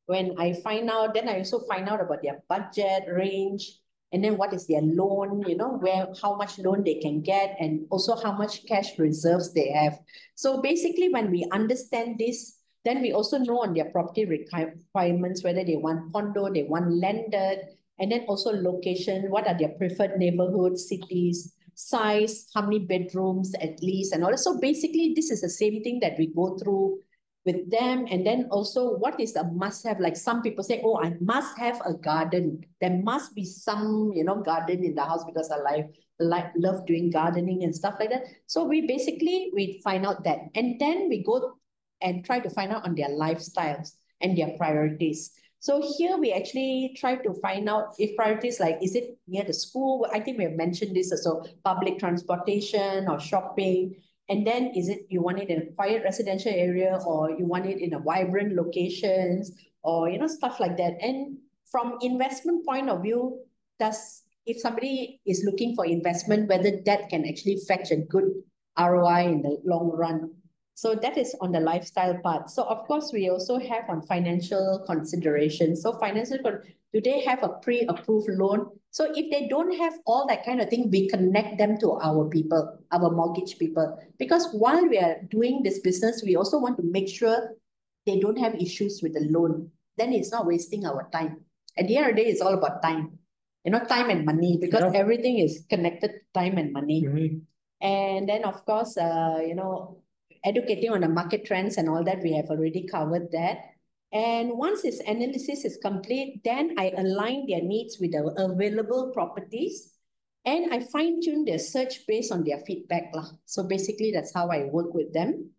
when I find out, then I also find out about their budget range, and then what is their loan, how much loan they can get, and also how much cash reserves they have. So basically, when we understand this, then we also know on their property requirements, whether they want condo, they want landed, and then also location, what are their preferred neighborhoods, cities, size, how many bedrooms at least, and all that. So basically, this is the same thing that we go through with them. And then also, what is a must-have? Like some people say, oh, I must have a garden. There must be some, garden in the house because I love doing gardening and stuff like that. So we find out that. And then we go and try to find out on their lifestyles and their priorities. So here we actually try to find out if priorities like, is it near the school? I think we have mentioned this also, public transportation or shopping. And then is it you want it in a quiet residential area, or you want it in a vibrant locations, or stuff like that. And from investment point of view, if somebody is looking for investment, whether that can actually fetch a good ROI in the long run. So that is on the lifestyle part. So of course, we also have on financial considerations. So do they have a pre-approved loan? So if they don't have all that kind of thing, we connect them to our people, our mortgage people. Because while we are doing this business, we also want to make sure they don't have issues with the loan. Then it's not wasting our time. At the end of the day, it's all about time. Time and money, because everything is connected to time and money. Mm-hmm. And then, of course, educating on the market trends and all that, we have already covered that. And once this analysis is complete, then I align their needs with the available properties, and I fine-tune their search based on their feedback. So basically, that's how I work with them.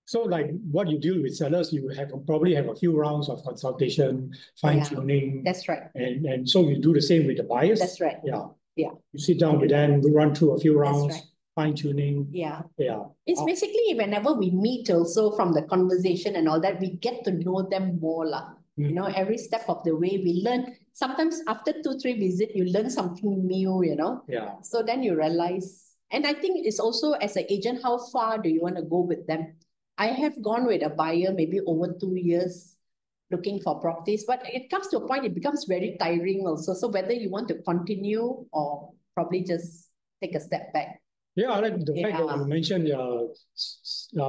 So like what you deal with sellers, you probably have a few rounds of consultation, fine-tuning. Yeah, that's right. And so you do the same with the buyers? That's right. Yeah. Yeah. You sit down with them, run through a few rounds. That's right. fine-tuning. Yeah. Yeah. It's basically whenever we meet also from the conversation and all that, we get to know them more. You know, every step of the way we learn. Sometimes after 2-3 visits, you learn something new, you know. Yeah. So then you realize, and I think it's also as an agent, how far do you want to go with them? I have gone with a buyer maybe over 2 years looking for properties, but it comes to a point, it becomes very tiring also. So whether you want to continue or probably just take a step back. Yeah, I like the fact that you mentioned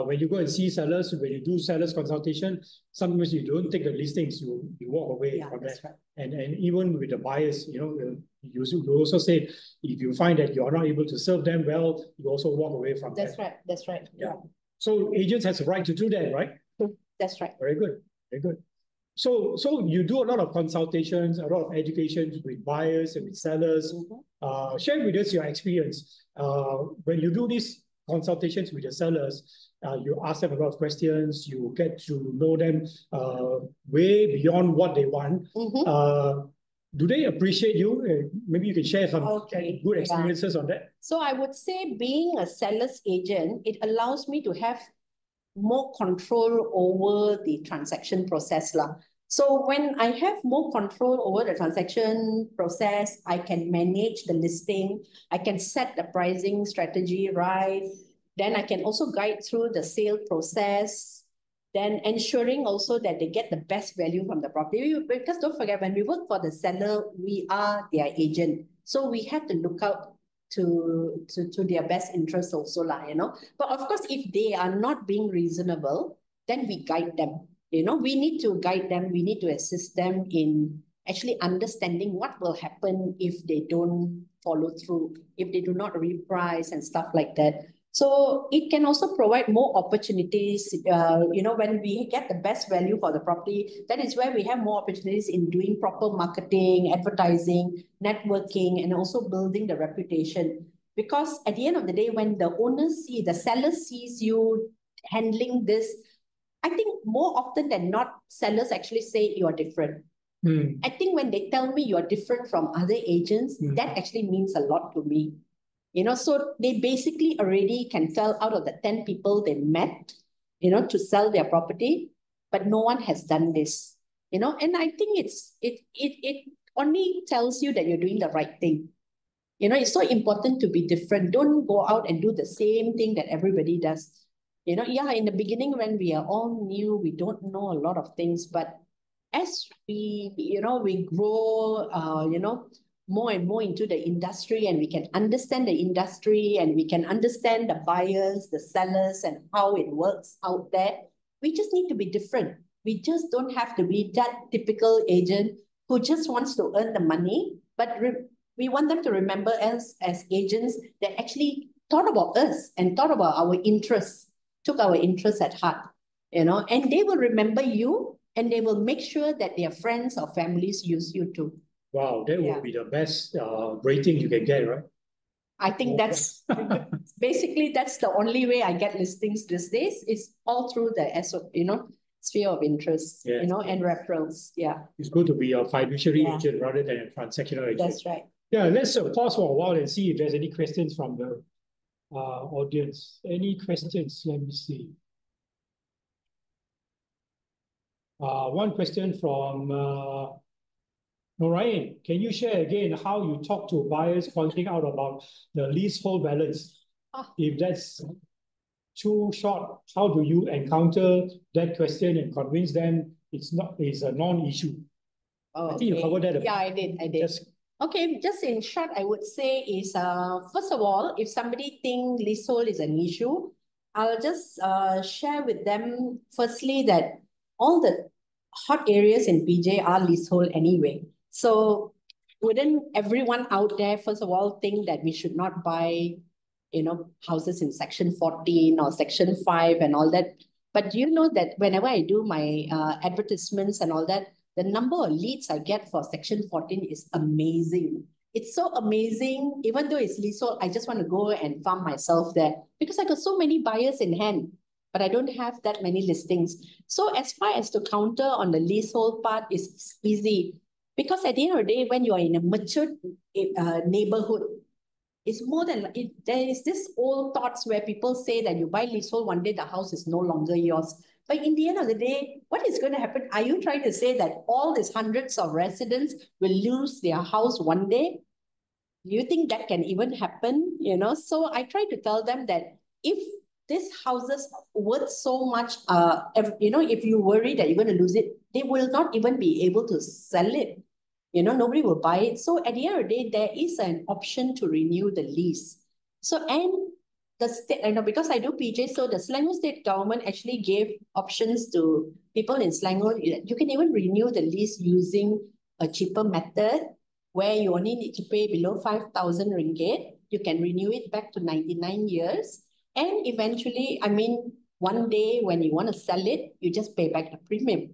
when you go and see sellers, when you do sellers consultation, sometimes you don't take the listings, you walk away from that. Right. And even with the buyers, you know, you also say if you find that you're not able to serve them well, you also walk away from that. That's right. That's right. Yeah. So agents has a right to do that, right? That's right. Very good. Very good. So you do a lot of consultations, a lot of education with buyers and with sellers. Share with us your experience. When you do these consultations with the sellers, you ask them a lot of questions, you get to know them way beyond what they want. Do they appreciate you? Maybe you can share some good experiences on that. So I would say being a seller's agent, it allows me to have more control over the transaction process. So when I have more control over the transaction process, I can manage the listing, I can set the pricing strategy right, then I can also guide through the sale process, then ensuring also that they get the best value from the property. Because don't forget, when we work for the seller, we are their agent. So we have to look out to their best interest also, you know. But of course, if they are not being reasonable, then we guide them. You know, we need to guide them. We need to assist them in actually understanding what will happen if they don't follow through, if they do not reprice and stuff like that. So it can also provide more opportunities. You know, when we get the best value for the property, that is where we have more opportunities in doing proper marketing, advertising, networking, and also building the reputation. Because at the end of the day, when the seller sees you handling this, I think more often than not, sellers actually say you're different. I think when they tell me you're different from other agents, that actually means a lot to me. You know, so they basically already can tell out of the 10 people they met, you know, to sell their property, but no one has done this, you know, and I think it only tells you that you're doing the right thing. You know, it's so important to be different. Don't go out and do the same thing that everybody does. You know, yeah, in the beginning when we are all new, we don't know a lot of things, but as we, you know, we grow, you know, more and more into the industry, and we can understand the industry, and we can understand the buyers, the sellers, and how it works out there. We just need to be different. We just don't have to be that typical agent who just wants to earn the money, but we want them to remember us as agents that actually thought about us and thought about our interests, took our interests at heart, you know, and they will remember you, and they will make sure that their friends or families use you too. Wow, that would be the best rating you can get, right? I think that's basically that's the only way I get listings these days. It's all through the you know, sphere of interest, you know, and referrals. Yeah. It's good to be a fiduciary agent rather than a transactional agent. That's right. Yeah, let's pause for a while and see if there's any questions from the audience. Any questions? Let me see. One question from Norian. Can you share again how you talk to buyers pointing out about the leasehold balance? If that's too short, how do you encounter that question and convince them it's a non-issue? I think you covered that a bit. Yeah, I did. Okay, just in short, I would say is, first of all, if somebody thinks leasehold is an issue, I'll just share with them firstly that all the hot areas in PJ are leasehold anyway. So wouldn't everyone out there, first of all, think that we should not buy, you know, houses in Section 14 or Section 5 and all that? But you know that whenever I do my advertisements and all that, the number of leads I get for Section 14 is amazing. It's so amazing. Even though it's leasehold, I just want to go and farm myself there because I got so many buyers in hand, but I don't have that many listings. So as far as to counter on the leasehold part is easy, because at the end of the day, when you are in a mature neighborhood, It's more than, there is this old thoughts where people say that you buy leasehold, one day the house is no longer yours. But in the end of the day, what is going to happen? Are you trying to say that all these hundreds of residents will lose their house one day? Do you think that can even happen? So I try to tell them that if this houses worth so much, if you worry that you're going to lose it, they will not even be able to sell it. Nobody will buy it. So at the end of the day, there is an option to renew the lease. So, and the state, because I do PJ, so the Selangor state government actually gave options to people in Selangor. You can even renew the lease using a cheaper method where you only need to pay below 5,000 ringgit. You can renew it back to 99 years. And eventually, one day when you want to sell it, you just pay back the premium.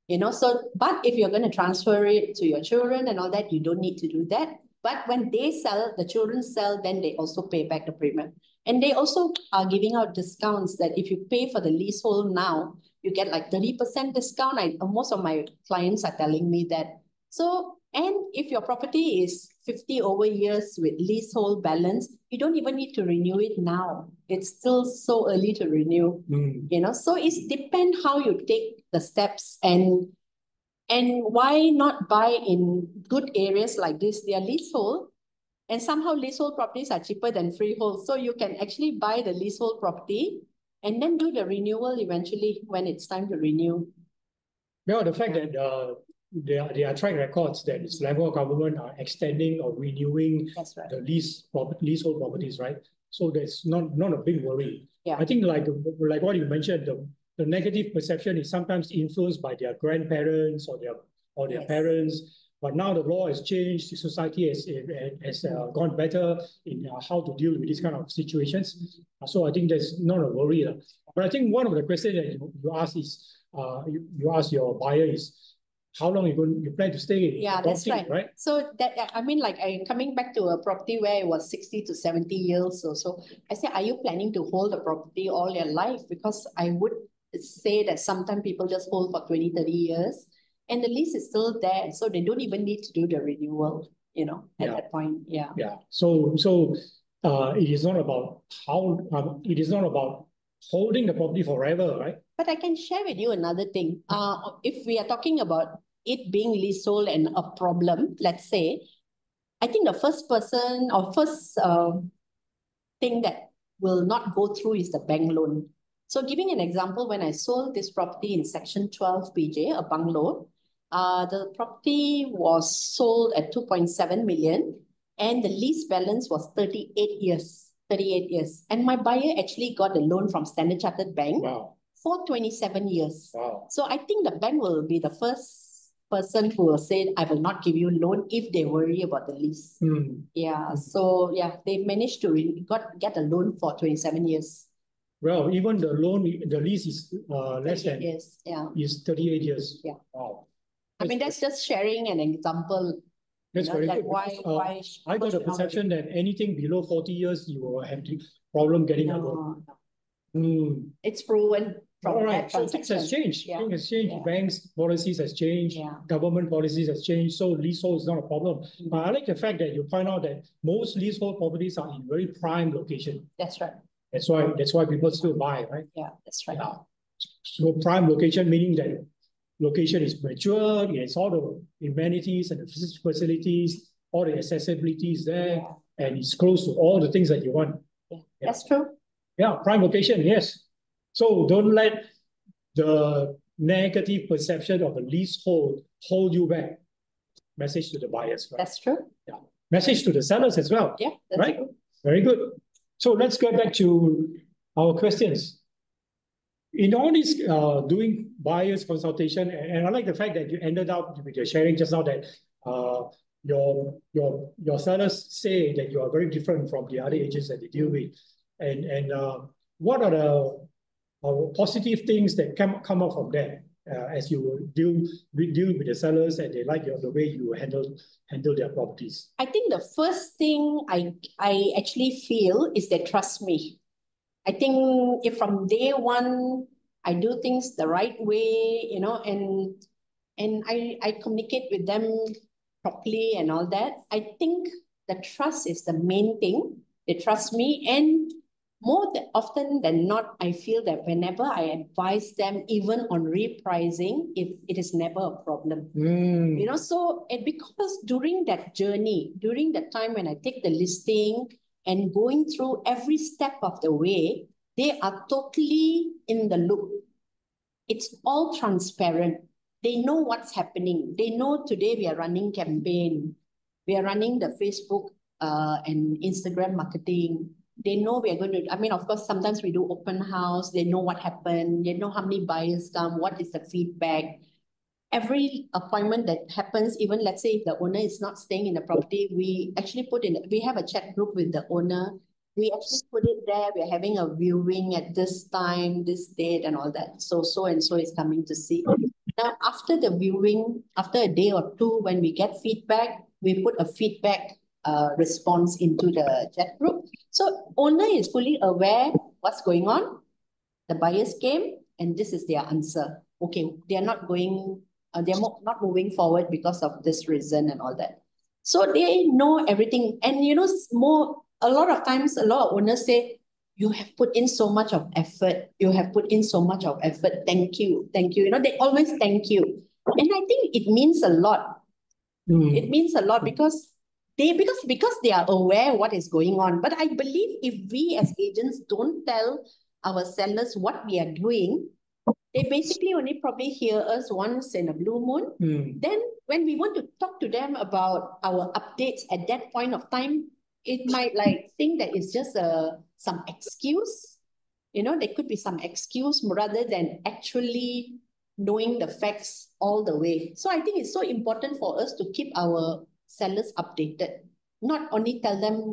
But if you're going to transfer it to your children and all that, you don't need to do that. But when they sell, the children sell, then they also pay back the premium. And they also are giving out discounts that if you pay for the leasehold now, you get like 30% discount. Most of my clients are telling me that. So, and if your property is 50 over years with leasehold balance, you don't even need to renew it now. It's still so early to renew, so it depends how you take the steps and why not buy in good areas like this? They are leasehold, and somehow leasehold properties are cheaper than freehold. So you can actually buy the leasehold property and then do the renewal eventually when it's time to renew. Well, the fact that there are track records that the Selangor government are extending or renewing the leasehold properties, right? So that's not a big worry. Yeah. I think like what you mentioned, the negative perception is sometimes influenced by their grandparents or their parents. But now the law has changed. The society has gone better in how to deal with these kind of situations. So I think that's not a worry. But I think one of the questions that you ask is, you ask your buyer is, how long you plan to stay? Yeah, that's right. So that, coming back to a property where it was 60 to 70 years or so, I say, are you planning to hold the property all your life? Because I would say that sometimes people just hold for 20, 30 years and the lease is still there. So they don't even need to do the renewal, at that point. Yeah. Yeah. So it is not about it is not about holding the property forever, right? But I can share with you another thing. If we are talking about it being leasehold and a problem, let's say, I think the first thing that will not go through is the bank loan. So giving an example, when I sold this property in Section 12 PJ, a bungalow, the property was sold at 2.7 million and the lease balance was 38 years. And my buyer actually got a loan from Standard Chartered Bank. Wow. For 27 years. Wow. So I think the bank will be the first person who will say, I will not give you a loan if they worry about the lease. Yeah. So yeah, they managed to get a loan for 27 years. Well, even the lease is less than years. Yeah. Is 38 years. Yeah. Wow. That's just sharing an example. That's very good. Why I got the perception that anything below 40 years, you will have the problem getting a loan. It's proven. All right, so things has changed. Yeah. Things has changed. Yeah. Banks' policies has changed. Yeah. Government policies has changed. So leasehold is not a problem. But I like the fact that you point out that most leasehold properties are in very prime location. That's right. That's why people still buy, right? Yeah, that's right. Yeah. So prime location meaning that location is mature. It has all the amenities and the facilities, all the accessibilities there, and it's close to all the things that you want. Yeah. That's true. Yeah, prime location, yes. So don't let the negative perception of a leasehold hold you back. Message to the buyers. Right? That's true. Yeah. Message to the sellers as well. Yeah, that's right. True. Very good. So let's get back to our questions. In all this doing buyers consultation, and I like the fact that you ended up with your sharing just now that your sellers say that you are very different from the other agents that they deal with, and what are the positive things that come out from that as you deal with the sellers and they like the way you handle their properties? I think the first thing I actually feel is they trust me. I think if from day one I do things the right way, and I communicate with them properly and all that, I think the trust is the main thing. They trust me, and often than not, I feel that whenever I advise them, even on repricing, it is never a problem. You know, so because during that journey, during the time when I take the listing and going through every step of the way, they are totally in the loop. It's all transparent. They know what's happening. They know today we are running campaign. We are running the Facebook and Instagram marketing. They know we are going to, I mean, of course, sometimes we do open house. They know what happened. They know how many buyers come, what is the feedback. Every appointment that happens, even let's say if the owner is not staying in the property, we actually we have a chat group with the owner. We actually put it there. We're having a viewing at this time, this date, and all that. So and so is coming to see. Now, after the viewing, after a day or two, when we get feedback, we put a feedback response into the chat group. So owner is fully aware what's going on. The buyers came, and this is their answer. Okay, they are not going. They're not moving forward because of this reason and all that. So they know everything. And you know, a lot of times, a lot of owners say, you have put in so much of effort. You have put in so much of effort. Thank you. Thank you. You know, they always thank you. And I think it means a lot. It means a lot because they are aware what is going on. But I believe if we as agents don't tell our sellers what we are doing, they basically only probably hear us once in a blue moon. Then when we want to talk to them about our updates at that point of time, it might like think that it's just some excuse. You know, there could be some excuse rather than actually knowing the facts all the way. So I think it's so important for us to keep our sellers updated. Not only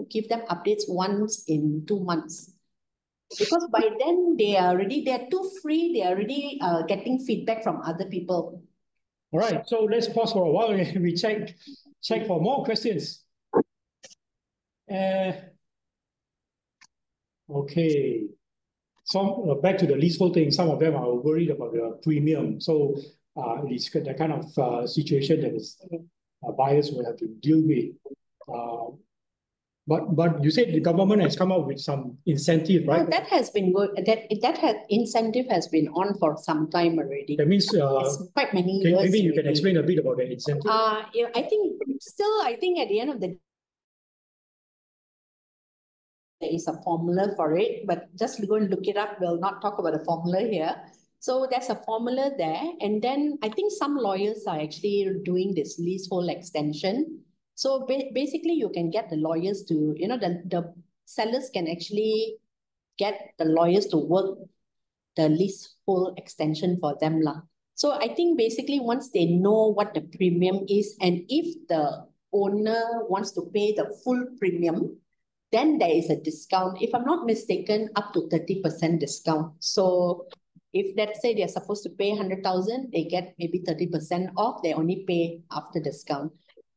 give them updates once in 2 months. Because by then they're too free, they're already getting feedback from other people. All right, so let's pause for a while and we check for more questions. Okay, so back to the leasehold thing. Some of them are worried about the premium. So it's the kind of situation that is buyers will have to deal with. But you said the government has come up with some incentive, right? No, that has been good. Incentive has been on for some time already. That means it's quite many years. Maybe you can explain a bit about the incentive. Yeah, I think at the end of the day, there is a formula for it, but just go and look it up. We'll not talk about the formula here. So there's a formula there, and then I think some lawyers are actually doing this leasehold extension. So basically, you can get the lawyers to, you know, the sellers can actually get the lawyers to work the leasehold extension for them lah. So I think basically once they know what the premium is, and if the owner wants to pay the full premium, then there is a discount. If I'm not mistaken, up to 30% discount. So if let's say they're supposed to pay 100,000, they get maybe 30% off. They only pay after discount.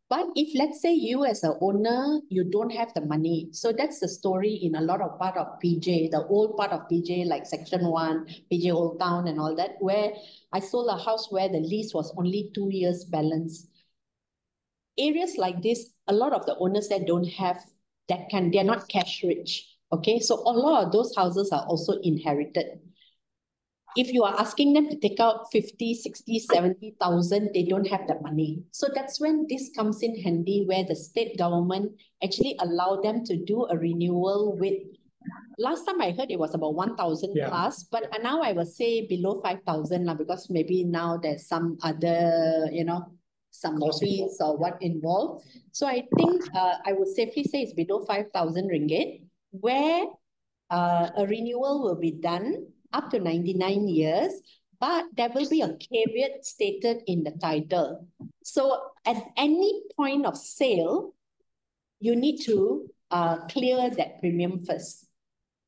But if let's say you as an owner, you don't have the money. So that's the story in a lot of part of PJ, the old part of PJ, like Section 1, PJ Old Town and all that, where I sold a house where the lease was only 2 years balance. Areas like this, a lot of the owners that don't have that they're not cash rich. Okay, so a lot of those houses are also inherited. If you are asking them to take out 50, 60, 70,000, they don't have the money. So that's when this comes in handy, where the state government actually allow them to do a renewal with, last time I heard it was about 1,000 plus, but now I will say below 5,000 because maybe now there's some other, you know, some fees or what involved. So I think I would safely say it's below 5,000 ringgit, where a renewal will be done up to 99 years, but there will be a caveat stated in the title. So at any point of sale, you need to clear that premium first.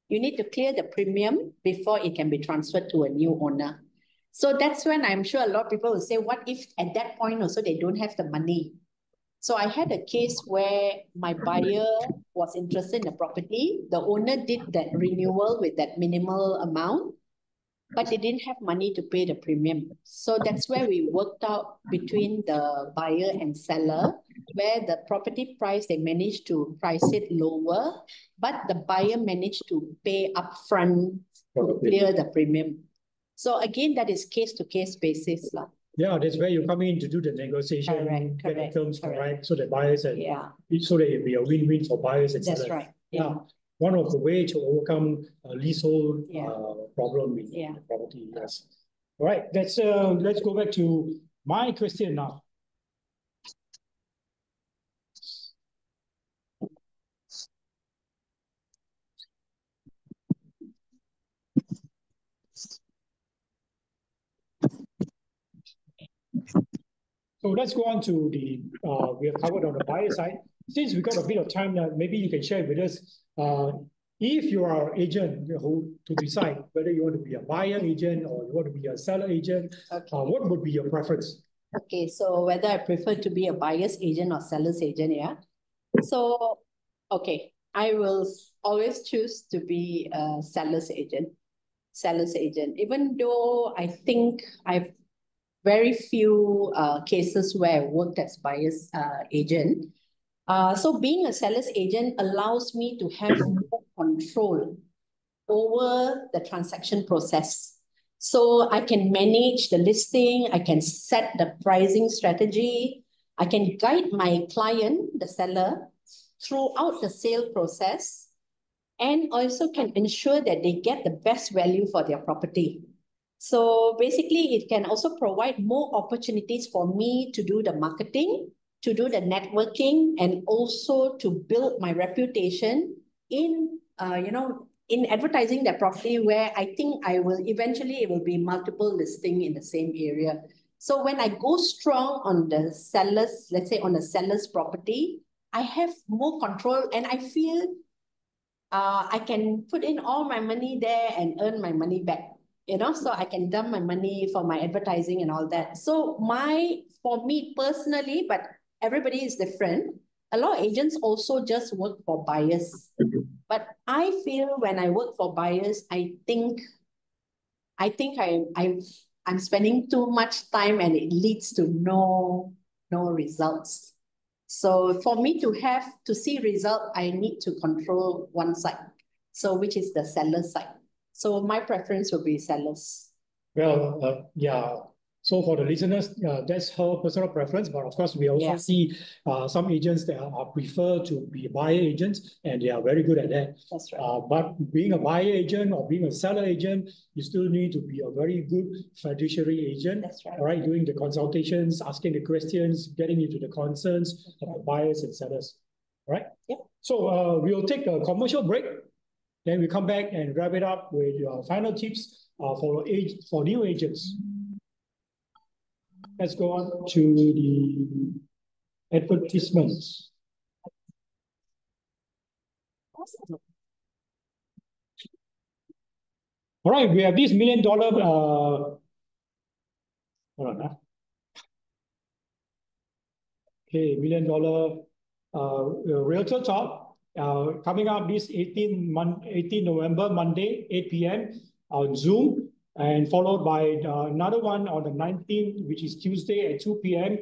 You need to clear the premium before it can be transferred to a new owner. So that's when I'm sure a lot of people will say, what if at that point also they don't have the money? So I had a case where my buyer was interested in the property. The owner did that renewal with that minimal amount, but they didn't have money to pay the premium. So that's where we worked out between the buyer and seller. where the property price, they managed to price it lower, but the buyer managed to pay upfront to clear the premium. So again, that is case-to-case basis. Yeah, that's where you come in to do the negotiation, get the terms correct, so that buyers and so that it be a win-win for buyers and sellers. That's right. Yeah. One of the ways to overcome a leasehold problem with the property. Yes. All right. Let's go back to my question now. So let's go on to the, we have covered on the buyer side. Since we got a bit of time now, maybe you can share with us, if you are an agent who to decide whether you want to be a buyer agent or you want to be a seller agent, what would be your preference? Okay, so whether I prefer to be a buyer's agent or seller's agent, So, okay, I will always choose to be a seller's agent. Even though I think I've very few cases where I worked as buyer's agent. So being a seller's agent allows me to have more control over the transaction process. So I can manage the listing, I can set the pricing strategy, I can guide my client, the seller, throughout the sale process, and also can ensure that they get the best value for their property. So basically, it can also provide more opportunities for me to do the marketing, to do the networking, and also to build my reputation in, in advertising that property, where I think it will be multiple listing in the same area. So when I go strong on the sellers, let's say on the seller's property, I have more control and I feel I can put in all my money there and earn my money back. So I can dump my money for my advertising and all that. So for me personally, but everybody is different. A lot of agents also just work for buyers. But I feel when I work for buyers, I think I'm spending too much time and it leads to no results. So for me to see result, I need to control one side. So which is the seller side. So my preference would be sellers. Well, yeah. So for the listeners, that's her personal preference. But of course, we also see some agents that prefer to be buyer agents, and they are very good at that. That's right. But being a buyer agent or being a seller agent, you still need to be a very good fiduciary agent. That's right. All right, doing the consultations, asking the questions, getting into the concerns of the buyers and sellers. All right. Yep. So we'll take a commercial break. Then we come back and wrap it up with final tips for new agents. Let's go on to the advertisements. All right, we have this $1 million. Hold on. Okay, $1 million Realtor Talk. Coming up this 18 November, Monday, 8 p.m. on Zoom, and followed by another one on the 19th, which is Tuesday at 2 p.m.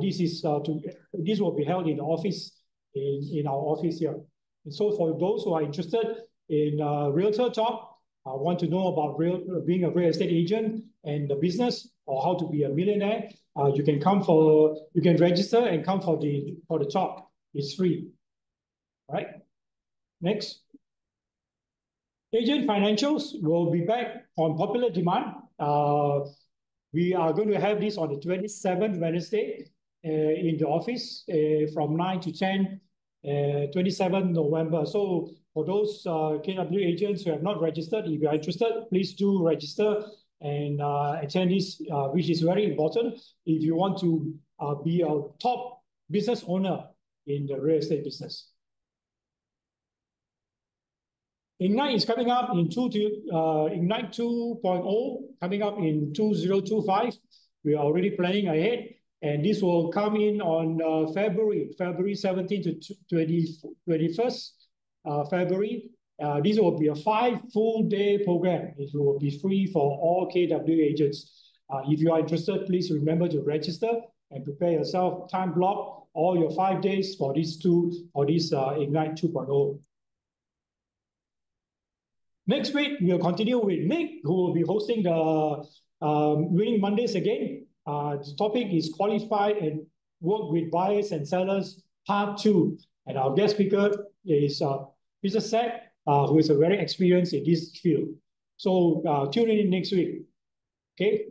This will be held in the office, in our office here. And so for those who are interested in Realtor Talk, want to know about being a real estate agent and the business, or how to be a millionaire, you can register and come for the talk. It's free. All right. Next. Agent financials will be back on popular demand. We are going to have this on the 27th Wednesday in the office from 9 to 10, 27th November. So for those KW agents who have not registered, if you are interested, please do register and attend this, which is very important if you want to be a top business owner in the real estate business. Ignite is coming up in Ignite 2.0, coming up in 2025. We are already planning ahead, and this will come in on February 17th to 21st February. This will be a 5 full-day program. It will be free for all KW agents. If you are interested, please remember to register and prepare yourself time block all your 5 days for these Ignite 2.0. Next week, we'll continue with Nick, who will be hosting the Winning Mondays again. The topic is Qualify and Work with Buyers and Sellers, Part 2. And our guest speaker is Mr. Seth, who is a very experienced in this field. So tune in next week. Okay.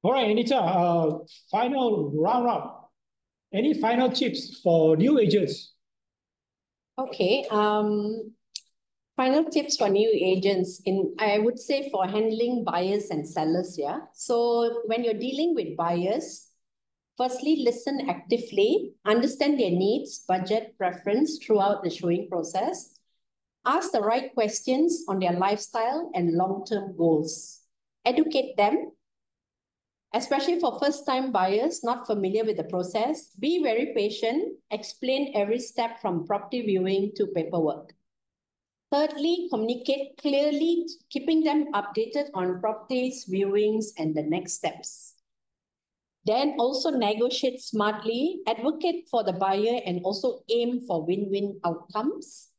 All right, Anita, final round-up. Any final tips for new agents? Okay. Final tips for new agents I would say for handling buyers and sellers, yeah. So when you're dealing with buyers, firstly, listen actively, understand their needs, budget, preference throughout the showing process. Ask the right questions on their lifestyle and long-term goals. Educate them, especially for first-time buyers not familiar with the process. Be very patient, explain every step from property viewing to paperwork. Thirdly, communicate clearly, keeping them updated on properties, viewings, and the next steps. Then also negotiate smartly, advocate for the buyer, and also aim for win-win outcomes.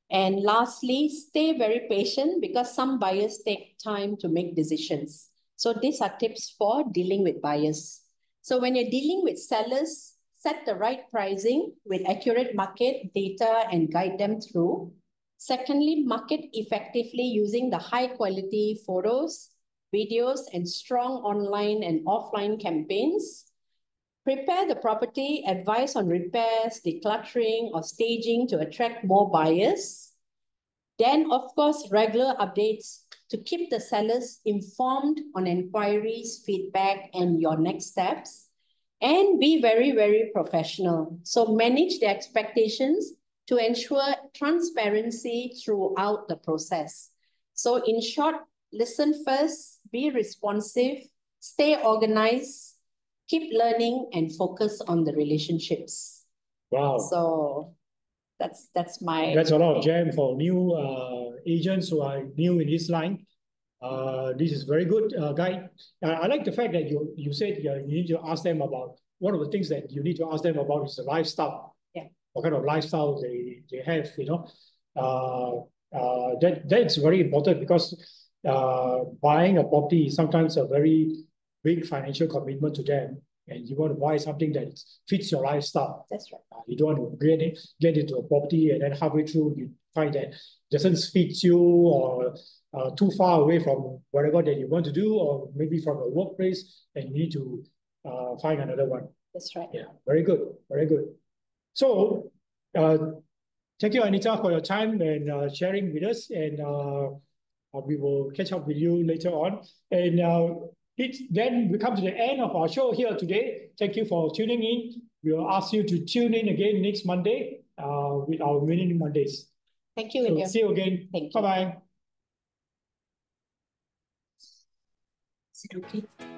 And lastly, stay very patient because some buyers take time to make decisions. So these are tips for dealing with buyers. So when you're dealing with sellers, set the right pricing with accurate market data and guide them through. Secondly, market effectively using the high quality photos, videos, and strong online and offline campaigns. Prepare the property, advise on repairs, decluttering, or staging to attract more buyers. Then, of course, regular updates to keep the sellers informed on inquiries, feedback, and your next steps. And be very, very professional. So manage the expectations to ensure transparency throughout the process. So in short, listen first, be responsive, stay organized, keep learning, and focus on the relationships. Wow. So that's my... That's a lot of jam for new agents who are new in this line. This is very good guide. I like the fact that you said you need to ask them about, one of the things that you need to ask them about is the lifestyle. Yeah. What kind of lifestyle they have, you know. That's very important because buying a property is sometimes a very big financial commitment to them. And you want to buy something that fits your lifestyle. That's right. You don't want to get into a property and then halfway through you find that doesn't fit you or too far away from whatever that you want to do, or maybe from a workplace, and you need to find another one. That's right. Yeah, very good, very good. So, thank you, Anita, for your time and sharing with us, and we will catch up with you later on. And then we come to the end of our show here today. Thank you for tuning in. We will ask you to tune in again next Monday with our Winning Mondays. Thank you, William. So see you again. Thank you. Bye-bye. Is it okay?